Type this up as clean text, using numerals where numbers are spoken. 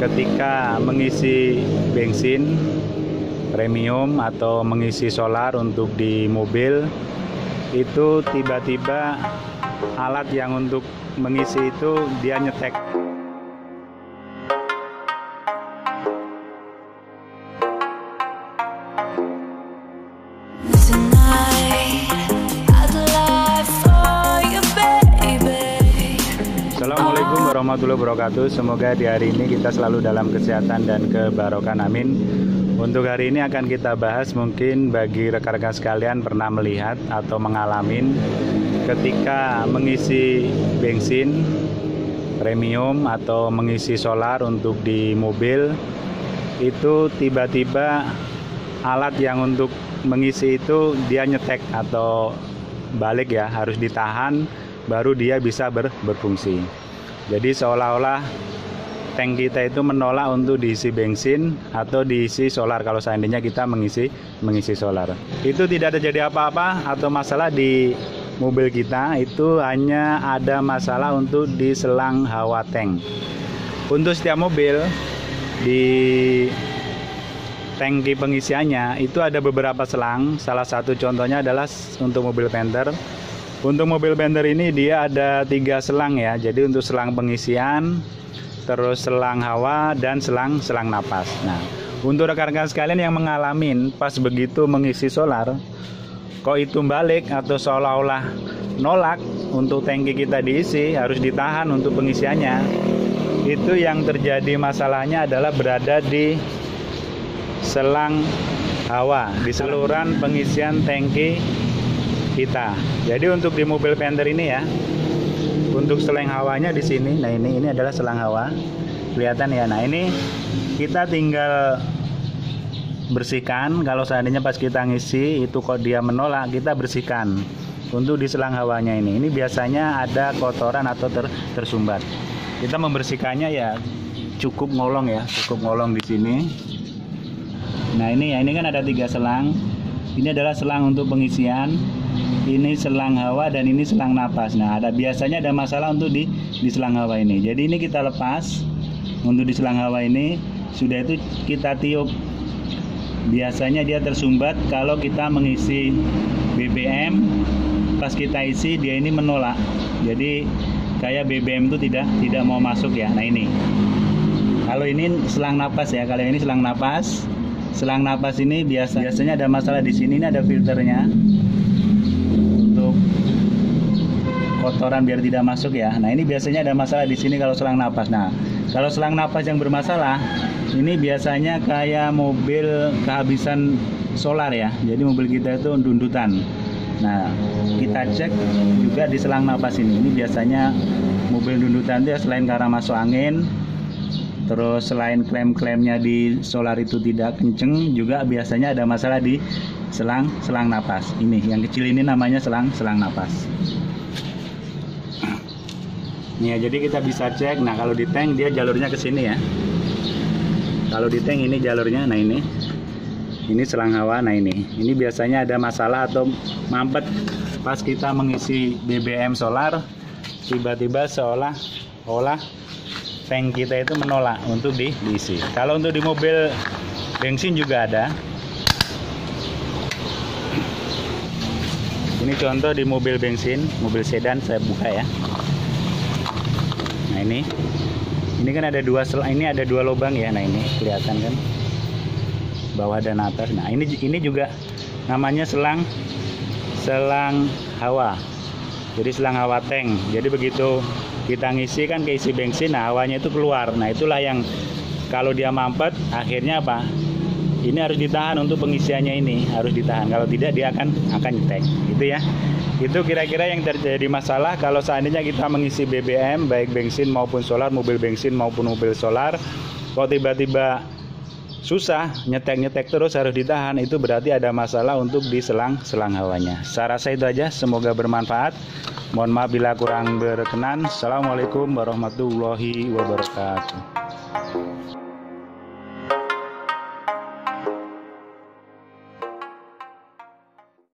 ketika mengisi bensin premium atau mengisi solar untuk di mobil, itu tiba-tiba alat yang untuk mengisi itu dia nyetek. Assalamualaikum warahmatullahi wabarakatuh. Semoga di hari ini kita selalu dalam kesehatan dan kebarokan, amin. Untuk hari ini akan kita bahas, mungkin bagi rekan-rekan sekalian pernah melihat atau mengalami ketika mengisi bensin premium atau mengisi solar untuk di mobil, itu tiba-tiba alat yang untuk mengisi itu dia nyetek atau balik ya, harus ditahan baru dia bisa berfungsi. Jadi seolah-olah tank kita itu menolak untuk diisi bensin atau diisi solar kalau seandainya kita mengisi solar. Itu tidak terjadi apa-apa atau masalah di mobil kita, itu hanya ada masalah untuk di selang hawa tank. Untuk setiap mobil di tangki pengisiannya itu ada beberapa selang. Salah satu contohnya adalah untuk mobil Panther. Untuk mobil Panther ini dia ada 3 selang ya. Jadi untuk selang pengisian, terus selang hawa, dan selang napas. Nah, untuk rekan-rekan sekalian yang mengalami pas begitu mengisi solar, kok itu balik atau seolah-olah nolak untuk tangki kita diisi, harus ditahan untuk pengisiannya. Itu yang terjadi masalahnya adalah berada di selang hawa, di saluran pengisian tangki kita. Jadi untuk di mobil Panther ini ya, untuk selang hawanya di sini. Nah, ini adalah selang hawa. Kelihatan ya. Nah, ini kita tinggal bersihkan. Kalau seandainya pas kita ngisi itu kok dia menolak, kita bersihkan. Untuk di selang hawanya ini biasanya ada kotoran atau tersumbat. Kita membersihkannya ya cukup ngolong ya, cukup ngolong di sini. Nah, ini kan ada 3 selang. Ini adalah selang untuk pengisian, ini selang hawa, dan ini selang napas. Nah, biasanya ada masalah untuk di selang hawa ini. Jadi ini kita lepas. Untuk di selang hawa ini sudah itu kita tiup. Biasanya dia tersumbat kalau kita mengisi BBM, pas kita isi dia ini menolak. Jadi kayak BBM itu tidak mau masuk ya. Nah, ini kalau ini selang napas ya, kalau ini selang napas. Selang napas ini biasanya ada masalah di sini. Ini ada filternya untuk kotoran biar tidak masuk ya. Nah, ini biasanya ada masalah di sini kalau selang napas. Nah, kalau selang napas yang bermasalah, ini biasanya kayak mobil kehabisan solar ya. Jadi mobil kita itu dundutan. Nah, kita cek juga di selang napas ini. Ini biasanya mobil dundutan itu ya, selain karena masuk angin, terus selain klem-klemnya di solar itu tidak kenceng, juga biasanya ada masalah di selang napas. Ini yang kecil ini namanya selang napas. Nih ya, jadi kita bisa cek. Nah, kalau di tank dia jalurnya ke sini ya. Kalau di tank ini jalurnya, nah ini selang hawa. Nah, ini biasanya ada masalah atau mampet pas kita mengisi BBM solar, tiba-tiba seolah-olah tank kita itu menolak untuk diisi. Kalau untuk di mobil bensin juga ada. Ini contoh di mobil bensin, mobil sedan, saya buka ya. Nah, ini kan ada 2 selang, ini ada 2 lubang ya. Nah, ini kelihatan kan, bawah dan atas. Nah, ini juga namanya selang hawa. Jadi selang hawa tank. Jadi begitu kita ngisi kan keisi bensin, nah hawanya itu keluar. Nah, itulah yang kalau dia mampet, akhirnya apa? Ini harus ditahan untuk pengisiannya, ini harus ditahan. Kalau tidak dia akan nyetek. Gitu ya. Itu kira-kira yang terjadi masalah kalau seandainya kita mengisi BBM baik bensin maupun solar, mobil bensin maupun mobil solar, kok tiba-tiba susah nyetek terus harus ditahan, itu berarti ada masalah untuk di selang hawanya. Saya rasa itu aja, semoga bermanfaat. Mohon maaf bila kurang berkenan. Assalamualaikum warahmatullahi wabarakatuh.